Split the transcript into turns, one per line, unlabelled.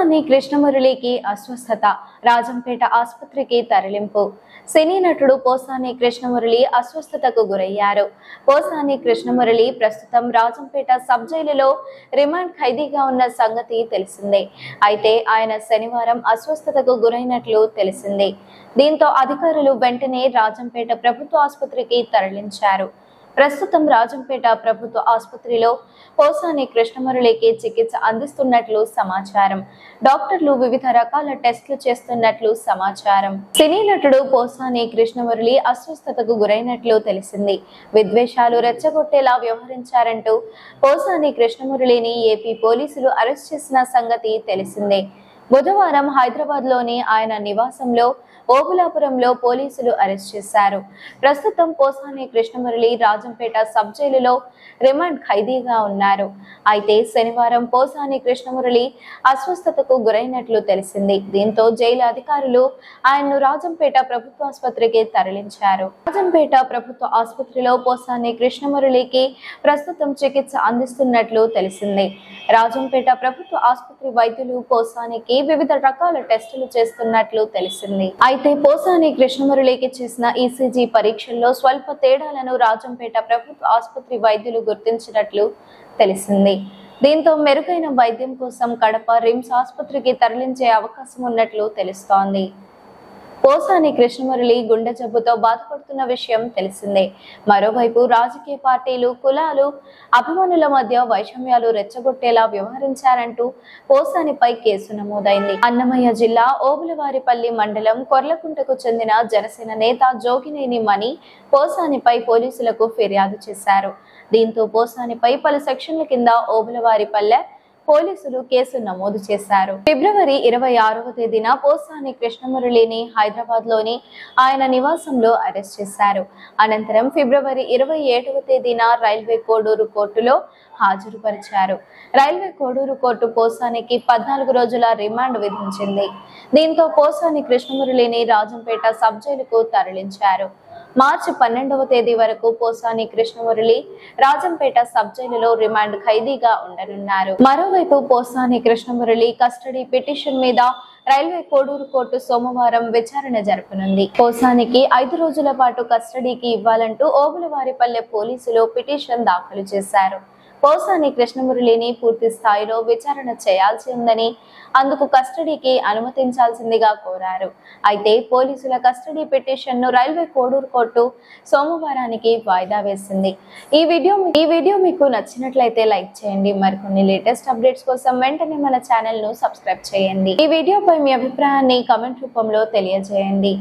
పోసాని కృష్ణమురళికి అస్వస్థత, రాజంపేట ఆసుపత్రికి తరలింపు. సినీ నటుడు పోసాని కృష్ణమురళి అస్వస్థతకు గురయ్యారు. పోసాని కృష్ణమురళి ప్రస్తుతం రాజంపేట సబ్ జైలులో రిమాండ్ ఖైదీగా ఉన్న సంగతి తెలిసిందే. అయితే ఆయన శనివారం అస్వస్థతకు గురైనట్లు తెలిసింది. దీంతో అధికారులు వెంటనే రాజంపేట ప్రభుత్వ ఆసుపత్రికి తరలించారు. ప్రస్తుతం రాజంపేట ప్రభుత్వ ఆసుపత్రిలో పోసాని కృష్ణమురళికి చికిత్స అందిస్తున్నట్లు సమాచారం. డాక్టర్లు వివిధ రకాల టెస్టులు చేస్తున్నట్లు సమాచారం. సినీ నటుడు పోసాని కృష్ణమురళి అస్వస్థతకు గురైనట్లు తెలిసింది. విద్వేషాలు రెచ్చగొట్టేలా వ్యవహరించారంటూ పోసాని కృష్ణమురళిని ఏపీ పోలీసులు అరెస్ట్ చేసిన సంగతి తెలిసిందే. బుధవారం హైదరాబాద్ లోని ఆయన నివాసంలో ఓబులాపురంలో పోలీసులు అరెస్ట్ చేశారు. ప్రస్తుతం పోసాని కృష్ణమురళి రాజంపేట సబ్ జైలులో రిమాండ్ ఖైదీగా ఉన్నారు. అయితే శనివారం పోసాని కృష్ణమురళి అస్వస్థతకు గురైనట్లు తెలిసింది. దీంతో జైలు అధికారులు ఆయన్ను రాజంపేట ప్రభుత్వ ఆసుపత్రికి తరలించారు. రాజంపేట ప్రభుత్వ ఆసుపత్రిలో పోసాని కృష్ణమురళికి ప్రస్తుతం చికిత్స అందిస్తున్నట్లు తెలిసింది. రాజంపేట ప్రభుత్వ ఆసుపత్రి వైద్యులు పోసానికి వివిధ రకాల టెస్టులు చేస్తున్నట్లు తెలిసింది. అయితే పోసాని కృష్ణమురళికి చేసిన ఈసీజీ పరీక్షల్లో స్వల్ప తేడాలను రాజంపేట ప్రభుత్వ ఆసుపత్రి వైద్యులు గుర్తించినట్లు తెలిసింది. దీంతో మెరుగైన వైద్యం కోసం కడప రిమ్స్ ఆసుపత్రికి తరలించే అవకాశం ఉన్నట్లు తెలుస్తోంది. పోసాని కృష్ణమురళి గుండె జబ్బుతో బాధపడుతున్న విషయం తెలిసిందే. మరోవైపు రాజకీయ పార్టీలు, కులాలు, అభిమానుల మధ్య వైషమ్యాలు రెచ్చగొట్టేలా వ్యవహరించారంటూ పోసానిపై కేసు నమోదైంది. అన్నమయ్య జిల్లా ఓబులవారిపల్లి మండలం కొర్లకుంటకు చెందిన జనసేన నేత జోగినేని మణి పోసానిపై పోలీసులకు ఫిర్యాదు చేశారు. దీంతో పోసానిపై పలు సెక్షన్ల కింద ఓబులవారిపల్లె పోలీసులు కేసు నమోదు చేశారు. ఫిబ్రవరి 26వ తేదీన పోసాని కృష్ణమురళిని హైదరాబాద్ లోని ఆయన నివాసంలో అరెస్ట్ చేశారు. అనంతరం ఫిబ్రవరి 27వ తేదీన రైల్వే కోడూరు కోర్టులో హాజరుపరిచారు. రైల్వే కోడూరు కోర్టు పోసానికి 14 రోజుల రిమాండ్ విధించింది. దీంతో పోసాని కృష్ణమురళిని రాజంపేట సబ్ జైలుకు తరలించారు. మార్చి 12వ తేదీ వరకు పోసాని కృష్ణమురళి రాజంపేట సబ్ జైలులో రిమాండ్ ఖైదీగా ఉండనున్నారు. మరోవైపు పోసాని కృష్ణమురళి కస్టడీ పిటిషన్ మీద రైల్వే కోడూరు కోర్టు సోమవారం విచారణ జరపనుంది. పోసానికి 5 రోజుల పాటు కస్టడీకి ఇవ్వాలంటూ ఓబులవారిపల్లె పోలీసులు పిటిషన్ దాఖలు చేశారు. పోసాని కృష్ణమురళిని పూర్తి స్థాయిలో విచారణ చేయాల్సి ఉందని, అందుకు కస్టడీకి అనుమతించాల్సిందిగా కోరారు. అయితే పోలీసుల కస్టడీ పిటిషన్ ను రైల్వే కోడూరు కోర్టు సోమవారానికి వాయిదా వేసింది. ఈ వీడియో మీకు నచ్చినట్లయితే లైక్ చేయండి. మరికొన్ని లేటెస్ట్ అప్డేట్స్ కోసం వెంటనే మన ఛానల్ ను సబ్స్క్రైబ్ చేయండి. ఈ వీడియోపై మీ అభిప్రాయాన్ని కామెంట్ రూపంలో తెలియజేయండి.